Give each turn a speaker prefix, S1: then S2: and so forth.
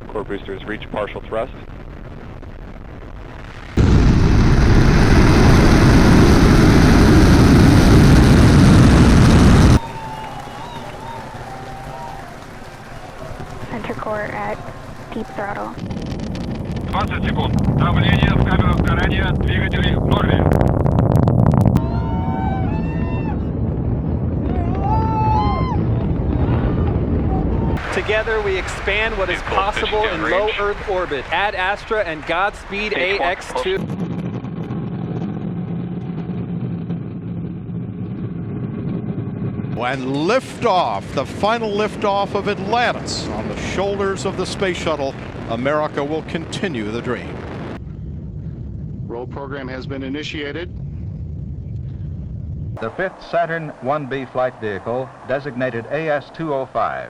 S1: Core boosters reach partial thrust.
S2: Center core at deep throttle.
S3: 20 секунд. Давление в камеру сгорания. Двигатели в норме.
S4: Together we expand what is possible in low Earth orbit. Ad Astra and Godspeed AX2.
S5: And liftoff, the final liftoff of Atlantis on the shoulders of the space shuttle. America will continue the dream.
S6: Roll program has been initiated.
S7: The fifth Saturn 1B flight vehicle, designated AS-205,